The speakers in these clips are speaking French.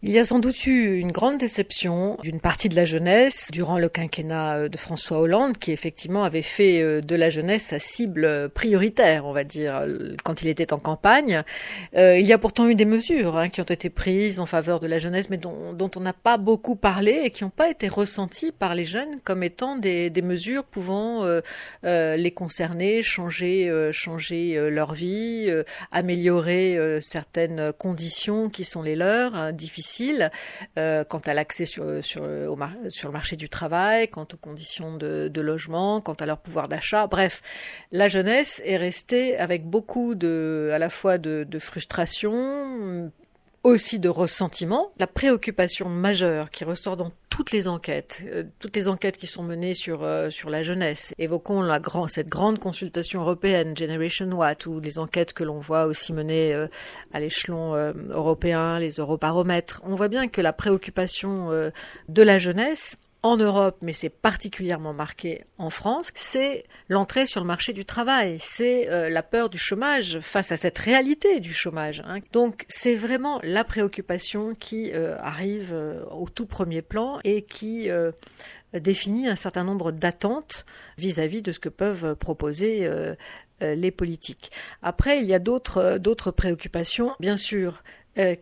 Il y a sans doute eu une grande déception d'une partie de la jeunesse durant le quinquennat de François Hollande, qui effectivement avait fait de la jeunesse sa cible prioritaire, on va dire, quand il était en campagne. Il y a pourtant eu des mesures qui ont été prises en faveur de la jeunesse, mais dont on n'a pas beaucoup parlé et qui n'ont pas été ressenties par les jeunes comme étant des mesures pouvant les concerner, changer leur vie, améliorer certaines conditions qui sont les leurs, difficiles, quant à l'accès sur le marché du travail, quant aux conditions de logement, quant à leur pouvoir d'achat. Bref, la jeunesse est restée avec beaucoup à la fois de frustration, aussi de ressentiment. La préoccupation majeure qui ressort dans toutes les enquêtes qui sont menées sur la jeunesse. Évoquons cette grande consultation européenne, Generation What, ou les enquêtes que l'on voit aussi menées à l'échelon européen, les eurobaromètres. On voit bien que la préoccupation de la jeunesse en Europe, mais c'est particulièrement marqué en France, c'est l'entrée sur le marché du travail, c'est la peur du chômage face à cette réalité du chômage. Donc c'est vraiment la préoccupation qui arrive au tout premier plan et qui définit un certain nombre d'attentes vis-à-vis de ce que peuvent proposer les politiques. Après, il y a d'autres préoccupations, bien sûr,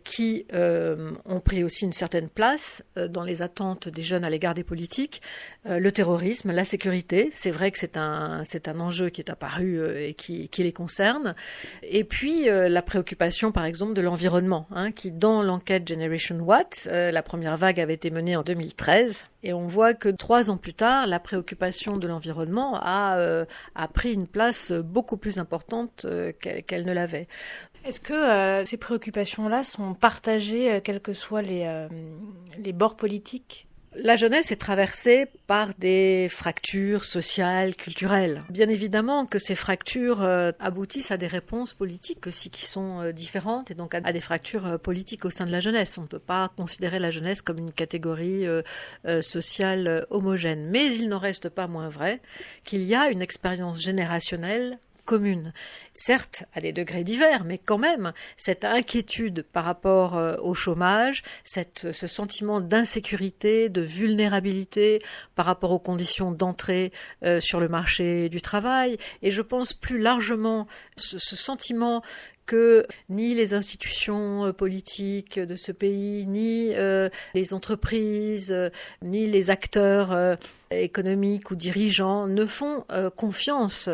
qui ont pris aussi une certaine place dans les attentes des jeunes à l'égard des politiques. Le terrorisme, la sécurité, c'est vrai que c'est un enjeu qui est apparu et qui les concerne. Et puis la préoccupation, par exemple, de l'environnement, qui dans l'enquête Generation What, la première vague avait été menée en 2013, et on voit que 3 ans plus tard, la préoccupation de l'environnement a pris une place beaucoup plus importante qu'elle ne l'avait. Est-ce que ces préoccupations-là sont partagées, quels que soient les bords politiques ? La jeunesse est traversée par des fractures sociales, culturelles. Bien évidemment que ces fractures aboutissent à des réponses politiques aussi qui sont différentes et donc à des fractures politiques au sein de la jeunesse. On ne peut pas considérer la jeunesse comme une catégorie sociale homogène. Mais il n'en reste pas moins vrai qu'il y a une expérience générationnelle commune. Certes, à des degrés divers, mais quand même, cette inquiétude par rapport au chômage, ce sentiment d'insécurité, de vulnérabilité par rapport aux conditions d'entrée sur le marché du travail, et je pense plus largement ce sentiment que ni les institutions politiques de ce pays, ni les entreprises, ni les acteurs économiques ou dirigeants ne font confiance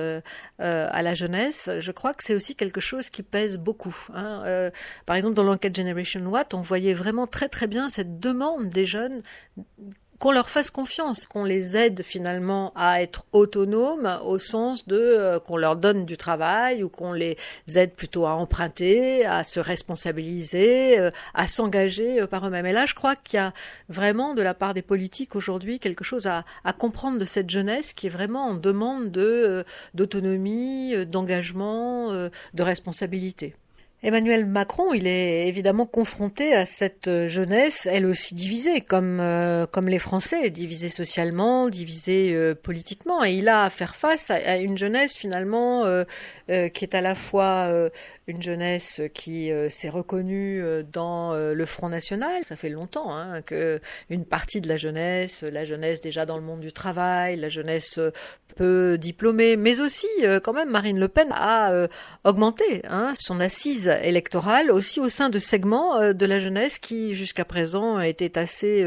à la jeunesse. Je crois que c'est aussi quelque chose qui pèse beaucoup. Par exemple, dans l'enquête Generation What, on voyait vraiment très très bien cette demande des jeunes qu'on leur fasse confiance, qu'on les aide finalement à être autonomes au sens de qu'on leur donne du travail ou qu'on les aide plutôt à emprunter, à se responsabiliser, à s'engager par eux-mêmes. Et là, je crois qu'il y a vraiment de la part des politiques aujourd'hui quelque chose à comprendre de cette jeunesse qui est vraiment en demande d'autonomie, d'engagement, de responsabilité. Emmanuel Macron, il est évidemment confronté à cette jeunesse, elle aussi divisée, comme les Français, divisée socialement, divisée politiquement. Et il a à faire face à une jeunesse finalement qui est à la fois une jeunesse qui s'est reconnue dans le Front National. Ça fait longtemps que une partie de la jeunesse déjà dans le monde du travail, la jeunesse peu diplômée, mais aussi quand même Marine Le Pen a augmenté son assise électorale aussi au sein de segments de la jeunesse qui jusqu'à présent étaient assez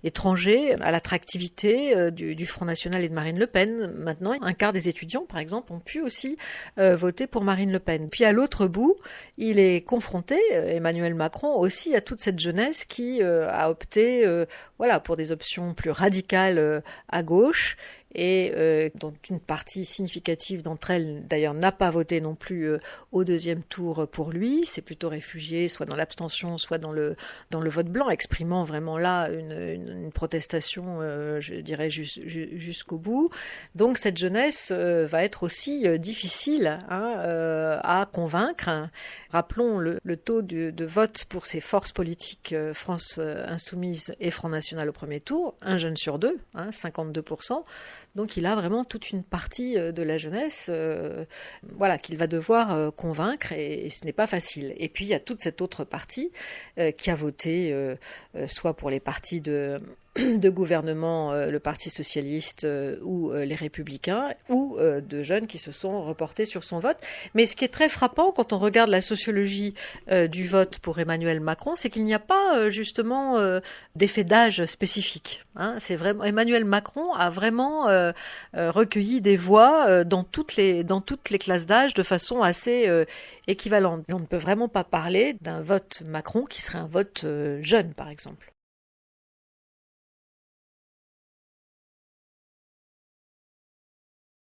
étrangers à l'attractivité du Front National et de Marine Le Pen. Maintenant, un quart des étudiants, par exemple, ont pu aussi voter pour Marine Le Pen. Puis à l'autre bout, il est confronté, Emmanuel Macron, aussi à toute cette jeunesse qui a opté pour des options plus radicales à gauche, et dont une partie significative d'entre elles, d'ailleurs, n'a pas voté non plus au deuxième tour pour lui. C'est plutôt réfugié, soit dans l'abstention, soit dans le vote blanc, exprimant vraiment là une protestation, je dirais, jusqu'au bout. Donc cette jeunesse va être aussi difficile à convaincre. Rappelons le taux de vote pour ces forces politiques France Insoumise et Front National au premier tour, un jeune sur deux, 52%. Donc il a vraiment toute une partie de la jeunesse qu'il va devoir convaincre et ce n'est pas facile. Et puis il y a toute cette autre partie qui a voté soit pour les partis de gouvernement, le Parti socialiste ou les Républicains, ou de jeunes qui se sont reportés sur son vote. Mais ce qui est très frappant quand on regarde la sociologie du vote pour Emmanuel Macron, c'est qu'il n'y a pas justement d'effet d'âge spécifique. Hein. C'est vraiment Emmanuel Macron a vraiment recueilli des voix dans toutes les classes d'âge de façon assez équivalente. On ne peut vraiment pas parler d'un vote Macron qui serait un vote jeune, par exemple.